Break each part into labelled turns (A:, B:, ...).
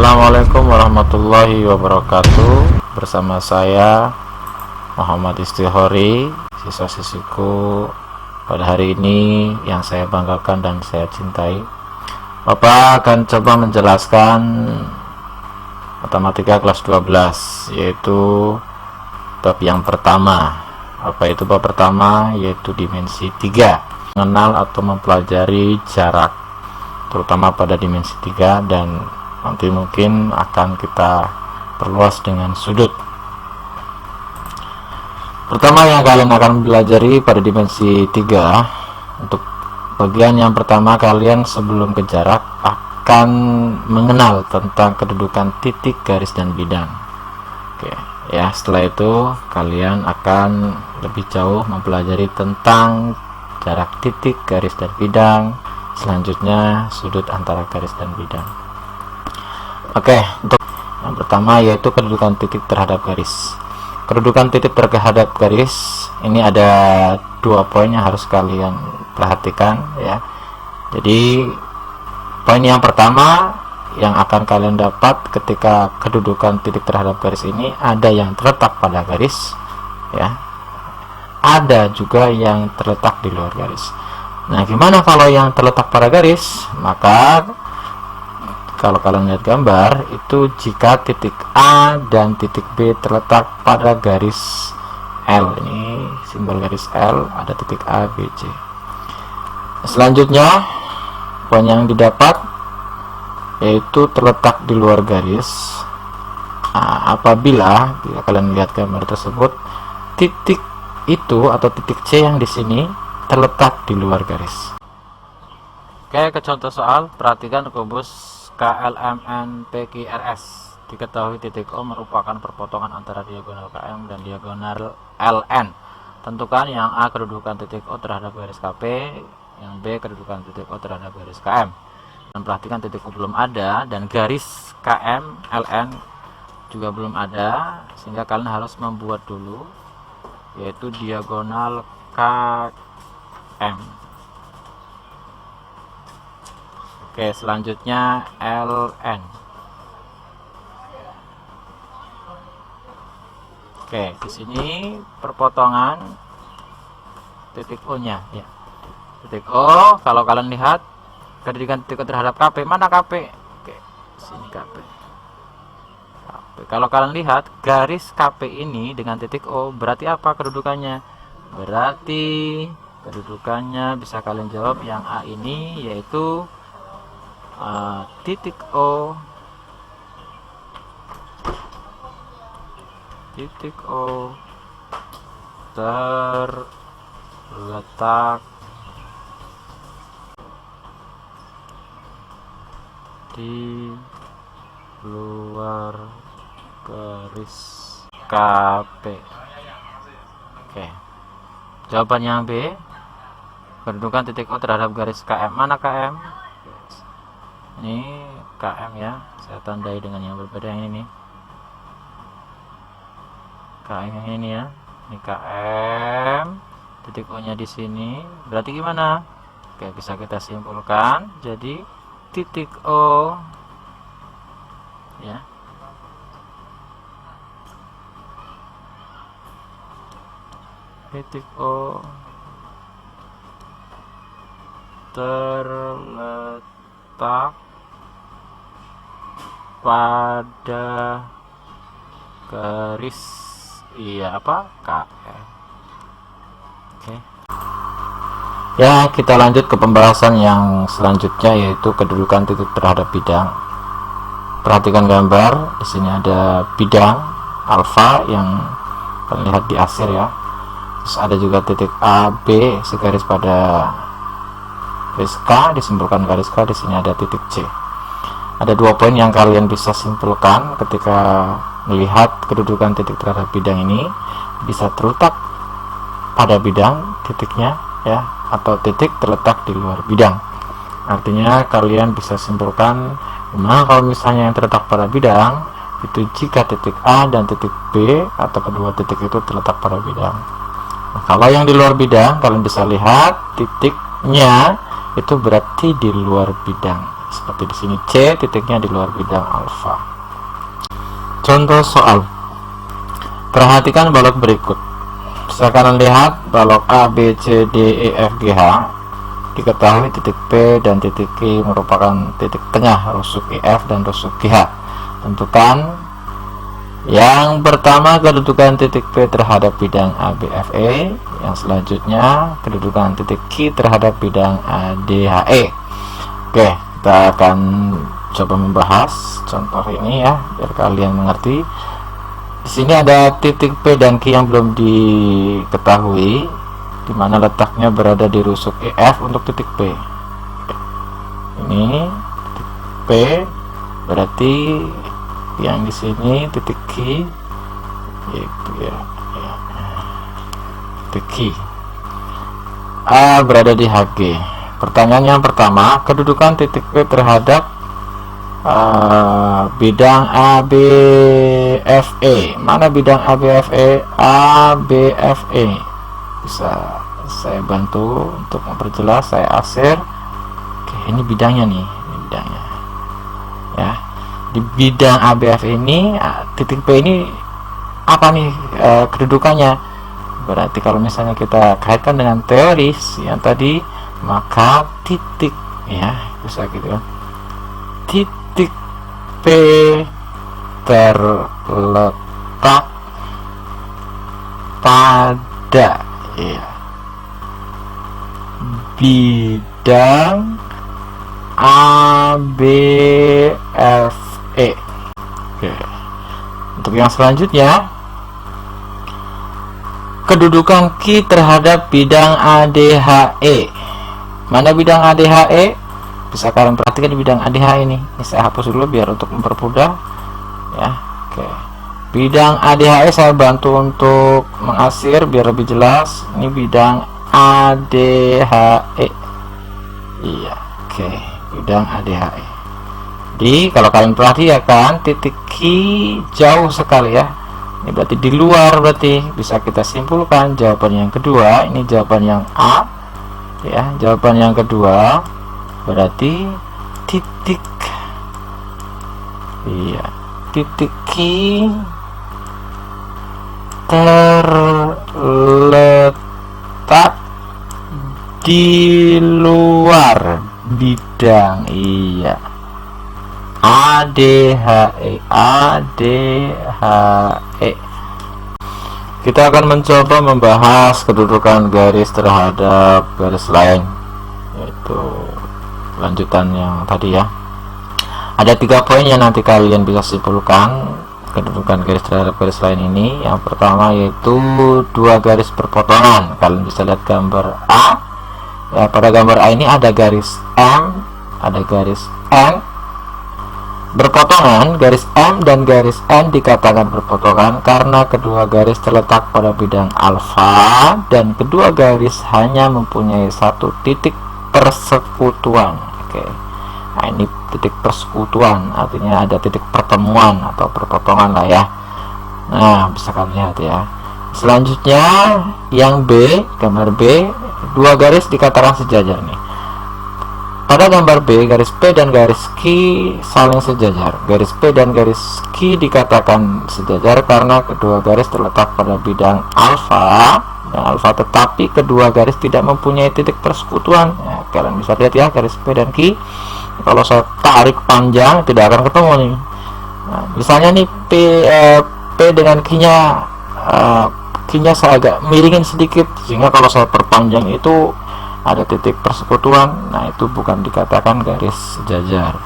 A: Assalamualaikum warahmatullahi wabarakatuh. Bersama saya Muhammad Istihori, siswa-siswiku pada hari ini yang saya banggakan dan saya cintai. Bapak akan coba menjelaskan matematika kelas 12, yaitu bab yang pertama. Apa itu bab pertama? Yaitu dimensi 3, mengenal atau mempelajari jarak, terutama pada dimensi 3, dan nanti mungkin akan kita perluas dengan sudut. Pertama yang kalian akan pelajari pada dimensi 3, untuk bagian yang pertama, kalian sebelum ke jarak akan mengenal tentang kedudukan titik, garis, dan bidang. Oke ya, setelah itu kalian akan lebih jauh mempelajari tentang jarak titik, garis, dan bidang. Selanjutnya sudut antara garis dan bidang. Oke, untuk yang pertama yaitu kedudukan titik terhadap garis. Kedudukan titik terhadap garis ini ada 2 poin yang harus kalian perhatikan ya. Jadi poin yang pertama yang akan kalian dapat ketika kedudukan titik terhadap garis ini, ada yang terletak pada garis ya, ada juga yang terletak di luar garis. Nah, gimana kalau yang terletak pada garis? Maka kalau kalian lihat gambar itu, jika titik A dan titik B terletak pada garis L, ini simbol garis L, ada titik A, B, C. Selanjutnya poin yang didapat yaitu terletak di luar garis. Nah, apabila kalian lihat gambar tersebut, titik itu atau titik C yang di sini terletak di luar garis. Oke, ke contoh soal, perhatikan rumus KLMN PQRS. Diketahui titik O merupakan perpotongan antara diagonal KM dan diagonal LN. Tentukan yang A kedudukan titik O terhadap garis KP, yang B kedudukan titik O terhadap garis KM. Dan perhatikan titik O belum ada dan garis KM LN juga belum ada, sehingga kalian harus membuat dulu, yaitu diagonal KM. Oke, selanjutnya LN. Oke, di sini perpotongan titik O-nya ya. Titik O, kalau kalian lihat kedudukan titik O terhadap KP, mana KP? Oke, sini KP. Kalau kalian lihat garis KP ini dengan titik O, berarti apa kedudukannya? Berarti kedudukannya bisa kalian jawab yang A ini, yaitu titik O terletak di luar garis KP. Oke, jawaban yang B, kedudukan titik O terhadap garis KM. Mana KM? Ini KM ya, saya tandai dengan yang berbeda, yang ini nih, KM yang ini ya. Ini KM, titik O nya di sini, berarti gimana? Oke, bisa kita simpulkan jadi titik O ya, titik O terletak pada garis KM. Oke. Ya, kita lanjut ke pembahasan yang selanjutnya, yaitu kedudukan titik terhadap bidang. Perhatikan gambar, di sini ada bidang alfa yang kalian lihat di akhir ya. Terus ada juga titik A, B segaris pada garis K, disimpulkan garis K, di sini ada titik C. Ada 2 poin yang kalian bisa simpulkan ketika melihat kedudukan titik terhadap bidang ini, bisa terletak pada bidang titiknya ya, atau titik terletak di luar bidang. Artinya kalian bisa simpulkan, gimana kalau misalnya yang terletak pada bidang itu jika titik A dan titik B atau kedua titik itu terletak pada bidang. Nah, kalau yang di luar bidang, kalian bisa lihat titiknya itu berarti di luar bidang. seperti di sini C titiknya di luar bidang alfa. Contoh soal, perhatikan balok berikut. Sekarang lihat balok A, B, C, D, E, F, G, H. Diketahui titik P dan titik Q merupakan titik tengah rusuk EF dan rusuk GH. Tentukan yang pertama kedudukan titik P terhadap bidang ABFE, yang selanjutnya kedudukan titik Q terhadap bidang ADHE. Oke, kita akan coba membahas contoh ini ya, biar kalian mengerti. Di sini ada titik P dan Q yang belum diketahui, di mana letaknya berada di rusuk EF untuk titik P. Ini titik P, berarti yang di sini titik Q, yaitu ya, titik Q. A berada di HG. Pertanyaan yang pertama, kedudukan titik P terhadap bidang ABFE. Mana bidang ABFE? ABFE. Bisa saya bantu untuk memperjelas, saya asir. Oke, ini bidangnya nih, ini bidangnya ya. Di bidang ABF ini titik P ini apa nih kedudukannya? Berarti kalau misalnya kita kaitkan dengan teoris yang tadi, maka titik ya, bisa gitu ya, titik P terletak pada ya, bidang ABFE. Oke. Untuk yang selanjutnya, kedudukan Q terhadap bidang ADHE. Mana bidang ADHE? Bisa kalian perhatikan di bidang ADHE ini. Ini saya hapus dulu biar untuk mempermudah ya. Oke. Bidang ADHE saya bantu untuk mengasir biar lebih jelas. Ini bidang ADHE. Iya, oke, bidang ADHE. Jadi kalau kalian perhatikan titik Q jauh sekali ya. Ini berarti di luar, berarti bisa kita simpulkan jawaban yang kedua. Ini jawaban yang A ya. Jawaban yang kedua berarti titik, iya, titik Q terletak di luar bidang, iya, ADHE. Kita akan mencoba membahas kedudukan garis terhadap garis lain, yaitu lanjutan yang tadi ya. Ada 3 poin yang nanti kalian bisa simpulkan kedudukan garis terhadap garis lain ini. Yang pertama yaitu 2 garis berpotongan. Kalian bisa lihat gambar A ya. Pada gambar A ini ada garis M, ada garis N berpotongan. Garis M dan garis N dikatakan berpotongan karena kedua garis terletak pada bidang alfa dan kedua garis hanya mempunyai satu titik persekutuan. Oke. Nah, ini titik persekutuan, artinya ada titik pertemuan atau perpotongan lah ya. Nah, bisa kalian lihat ya. Selanjutnya yang B, gambar B, 2 garis dikatakan sejajar nih. Pada gambar B, garis P dan garis Q saling sejajar. Garis P dan garis Q dikatakan sejajar karena kedua garis terletak pada bidang alfa dan alfa, tetapi kedua garis tidak mempunyai titik persekutuan. Ya, kalian bisa lihat ya, garis P dan Q. Kalau saya tarik panjang tidak akan ketemu nih. Nah, misalnya nih P dengan Q-nya saya agak miringin sedikit, sehingga kalau saya perpanjang itu ada titik persekutuan. Nah, itu bukan dikatakan garis sejajar.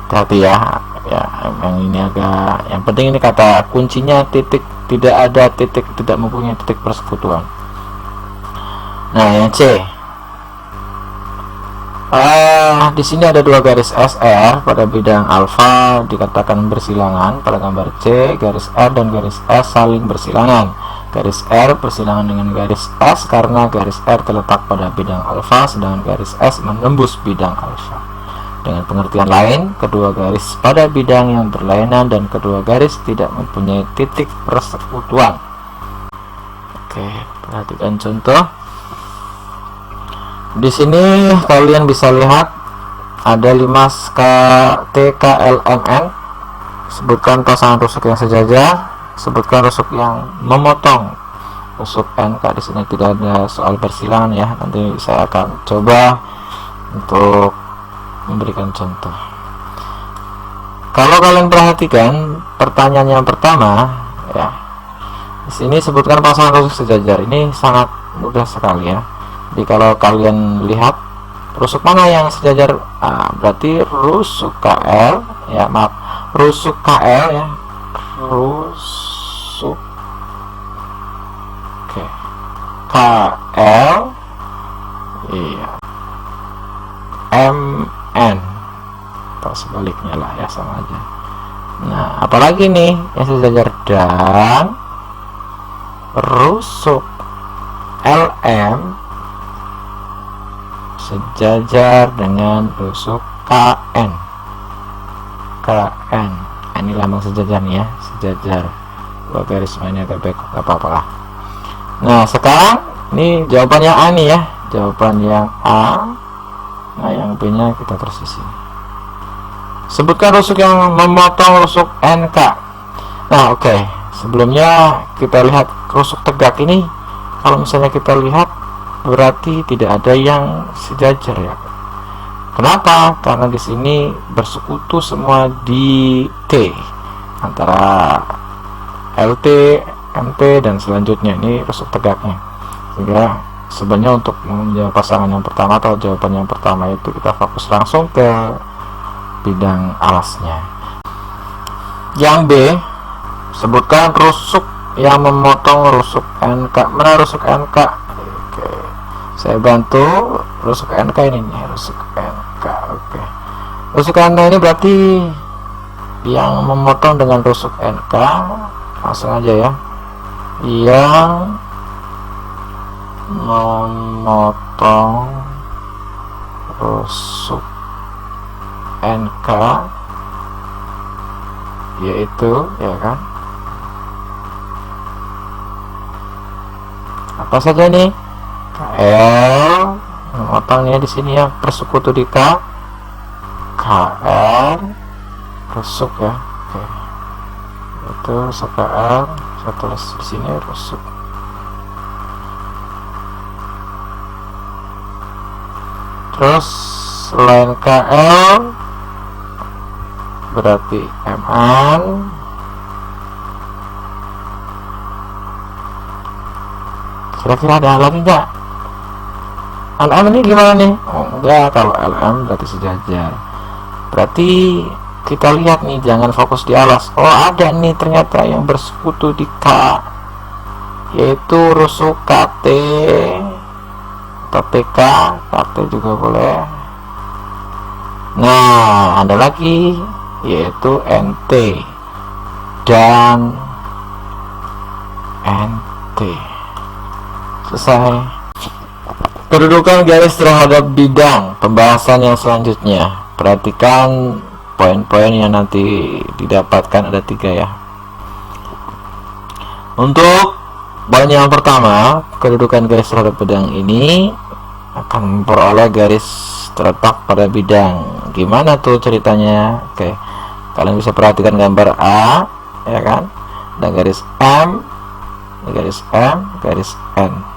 A: Hati-hati ya. Ya, yang ini agak, yang penting ini kata kuncinya titik, tidak ada titik, tidak mempunyai titik persekutuan. Nah, yang C. Di sini ada 2 garis SR pada bidang alfa dikatakan bersilangan. Pada gambar C, garis R dan garis S saling bersilangan. Garis R bersilangan dengan garis S karena garis R terletak pada bidang alfa, sedangkan garis S menembus bidang alfa. Dengan pengertian lain, kedua garis pada bidang yang berlainan dan kedua garis tidak mempunyai titik persekutuan. Oke, perhatikan contoh. Di sini kalian bisa lihat ada 5 TKLMN. Sebutkan pasangan rusuk yang sejajar, sebutkan rusuk yang memotong rusuk NK. Di sini tidak ada soal persilangan ya, nanti saya akan coba untuk memberikan contoh. Kalau kalian perhatikan pertanyaan yang pertama ya, di sini sebutkan pasangan rusuk sejajar. Ini sangat mudah sekali ya. Jadi kalau kalian lihat rusuk mana yang sejajar, berarti rusuk KL ya, maaf, rusuk KL ya, rusuk KL iya, MN atau sebaliknya lah ya, sama aja. Nah, apalagi nih yang sejajar, dan rusuk LM sejajar dengan rusuk KN. Ini lambang sejajar nih ya, sejajar. Dua garis mainnya agak bengkok, gak apa-apa lah. Nah, sekarang ini jawabannya A nih ya, jawaban yang A. Nah, yang B nya kita terus di sini. Sebutkan rusuk yang memotong rusuk NK. Nah, oke. Sebelumnya kita lihat rusuk tegak ini, kalau misalnya kita lihat berarti tidak ada yang sejajar ya. Kenapa? Karena di sini bersekutu semua di T, antara LT, MT dan selanjutnya. Ini rusuk tegaknya. Sehingga sebenarnya untuk menjawab pasangan yang pertama atau jawaban yang pertama itu kita fokus langsung ke bidang alasnya. Yang B, sebutkan rusuk yang memotong rusuk NK. Mana rusuk NK? Oke, saya bantu. Rusuk NK ini nih, rusuk NK. Oke, rusuk NK ini berarti yang memotong dengan rusuk NK. Langsung aja ya, yang memotong rusuk NK yaitu ya kan, apa saja nih, KL memotongnya di sini ya, bersekutu di K, KL rusuk ya. Oke, itu rusuk KL, saya tulis di sini rusuk. Terus selain KL berarti MN, kira-kira ada lagi nggak? LM ini gimana nih? Oh enggak, kalau LM berarti sejajar. Berarti kita lihat nih, jangan fokus di alas. Oh ada nih ternyata yang bersekutu di K, yaitu rusuk KT atau TK, KT juga boleh. Nah, ada lagi yaitu NT dan NT. Selesai. Kedudukan garis terhadap bidang. Pembahasan yang selanjutnya, perhatikan poin-poin yang nanti didapatkan, ada 3 ya. Untuk poin yang pertama, kedudukan garis terhadap bidang ini akan memperoleh garis terletak pada bidang. Gimana tuh ceritanya? Oke, kalian bisa perhatikan gambar A ya kan, dan garis M, garis M, garis N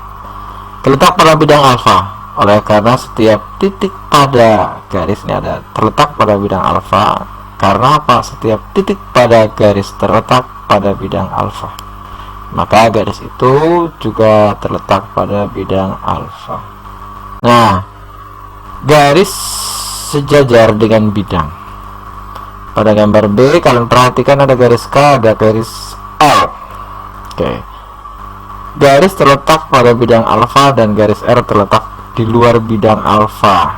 A: terletak pada bidang alfa. Oleh karena setiap titik pada garis ini ada terletak pada bidang alfa. Karena apa? Setiap titik pada garis terletak pada bidang alfa, maka garis itu juga terletak pada bidang alfa. Nah, garis sejajar dengan bidang. Pada gambar B kalian perhatikan ada garis K, ada garis L. Oke. Garis terletak pada bidang alfa dan garis R terletak di luar bidang alfa.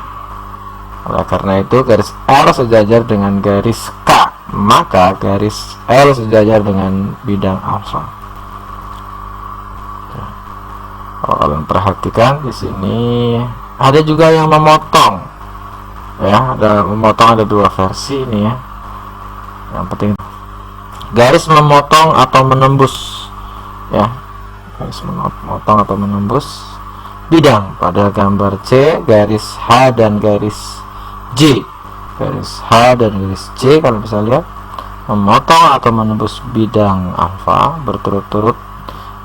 A: Oleh karena itu garis R sejajar dengan garis K, maka garis L sejajar dengan bidang alfa. Kalau kalian perhatikan di sini ada juga yang memotong. Ya, ada memotong, ada 2 versi ini ya. Yang penting garis memotong atau menembus ya. Garis memotong atau menembus bidang pada gambar C, garis H dan garis J. garis H dan garis C kalau bisa lihat, memotong atau menembus bidang alfa berturut-turut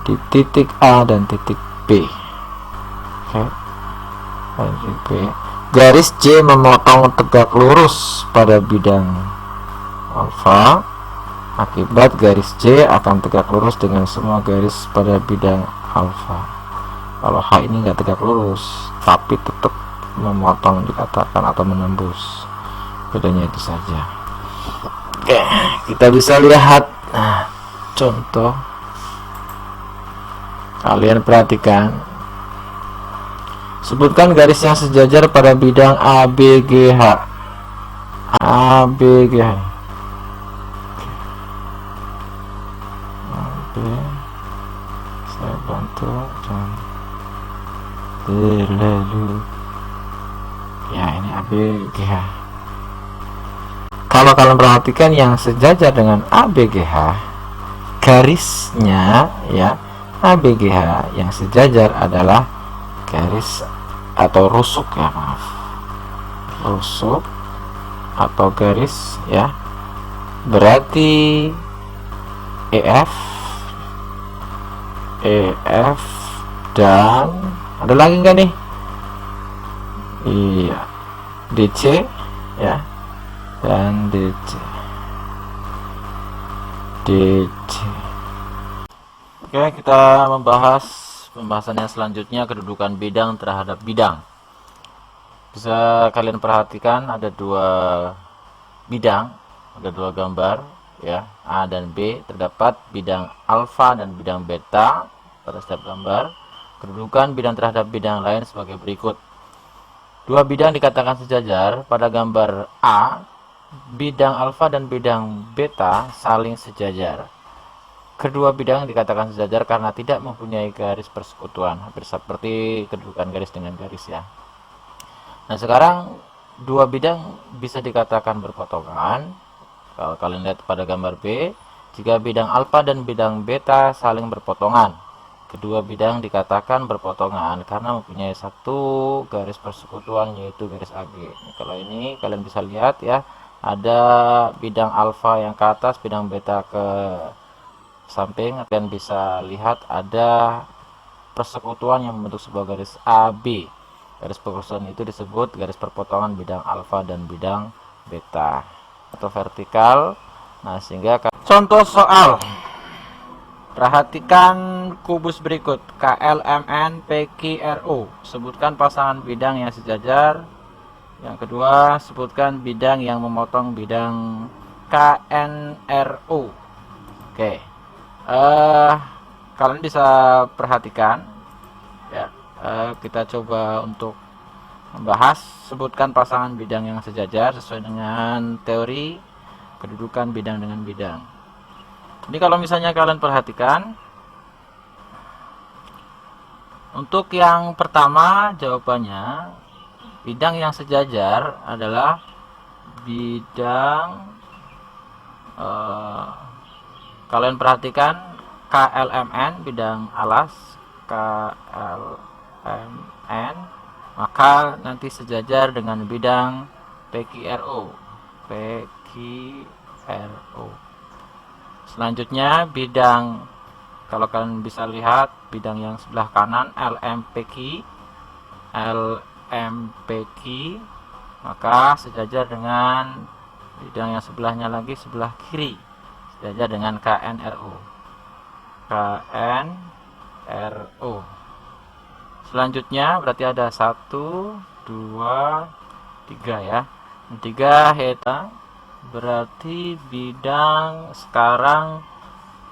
A: di titik A dan titik B. Oke. Titik B. Garis C memotong tegak lurus pada bidang alfa. Akibat garis C akan tegak lurus dengan semua garis pada bidang alfa. Kalau H ini nggak tegak lurus, tapi tetap memotong dikatakan atau menembus. Bedanya itu saja. Oke, kita bisa lihat contoh. Kalian perhatikan. Sebutkan garis yang sejajar pada bidang ABGH. ABGH. Saya bantu dan terlalu ya, ini ABGH. Kalau kalian perhatikan yang sejajar dengan ABGH, garisnya ya, ABGH yang sejajar adalah garis atau rusuk ya, maaf, rusuk atau garis ya, berarti EF dan ada lagi enggak nih? Iya, DC ya, dan DC. Oke, kita membahas pembahasan yang selanjutnya, kedudukan bidang terhadap bidang. Bisa kalian perhatikan ada dua bidang, ada dua gambar ya, A dan B. Terdapat bidang alfa dan bidang beta pada setiap gambar. Kedudukan bidang terhadap bidang lain sebagai berikut. Dua bidang dikatakan sejajar. Pada gambar A, bidang alfa dan bidang beta saling sejajar. Kedua bidang dikatakan sejajar karena tidak mempunyai garis persekutuan, hampir seperti kedudukan garis dengan garis ya. Nah, sekarang dua bidang bisa dikatakan berpotongan. Kalau kalian lihat pada gambar B, jika bidang alfa dan bidang beta saling berpotongan, kedua bidang dikatakan berpotongan karena mempunyai satu garis persekutuan, yaitu garis AB. Kalau ini kalian bisa lihat ya, ada bidang alfa yang ke atas, bidang beta ke samping. Kalian bisa lihat ada persekutuan yang membentuk sebuah garis AB. Garis persekutuan itu disebut garis perpotongan bidang alfa dan bidang beta atau vertikal. Nah, sehingga contoh soal, perhatikan kubus berikut: KLMN PQRO. Sebutkan pasangan bidang yang sejajar. Yang kedua, sebutkan bidang yang memotong bidang KNRO. Oke, kalian bisa perhatikan ya. Kita coba untuk membahas. Sebutkan pasangan bidang yang sejajar sesuai dengan teori kedudukan bidang dengan bidang. Ini kalau misalnya kalian perhatikan, untuk yang pertama jawabannya, bidang yang sejajar adalah bidang kalian perhatikan KLMN, bidang alas KLMN, maka nanti sejajar dengan bidang PQRO. Selanjutnya bidang, kalau kalian bisa lihat bidang yang sebelah kanan LMPQ, maka sejajar dengan bidang yang sebelahnya lagi, sebelah kiri, sejajar dengan KNRO. Selanjutnya berarti ada 1, 2, 3 ya. 3 heta, berarti bidang sekarang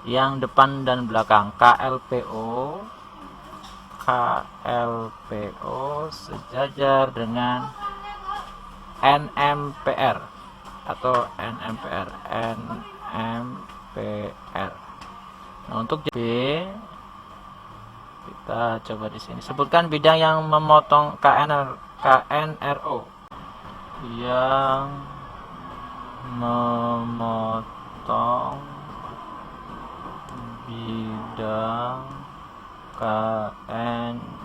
A: yang depan dan belakang KLPO sejajar dengan NMPR atau NMPR. Nah, untuk B kita coba di sini. Sebutkan bidang yang memotong KNRO. Yang memotong bidang KNRO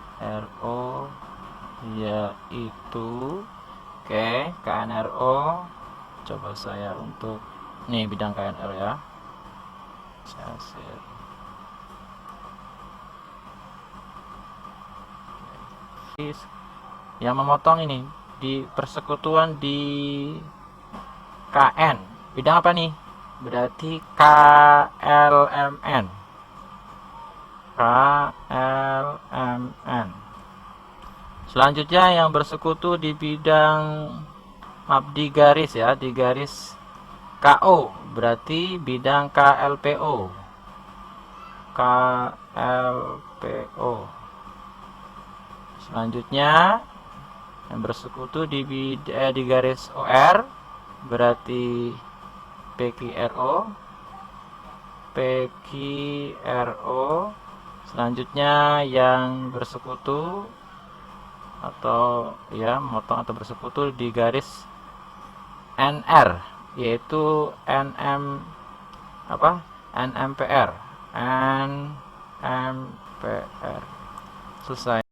A: yaitu Oke, KNRO. Coba saya untuk nih bidang KNRO ya. Saya share. Yang memotong ini di persekutuan di KN. Bidang apa nih? Berarti KLMN. KLMN. Selanjutnya yang bersekutu di bidang di garis ya, di garis KO, berarti bidang KLPO. KLPO. Selanjutnya yang bersekutu di garis OR, berarti PQRO. PQRO. Selanjutnya yang bersekutu atau ya motong atau bersekutu di garis NR, yaitu NMPR. NMPR. Selesai.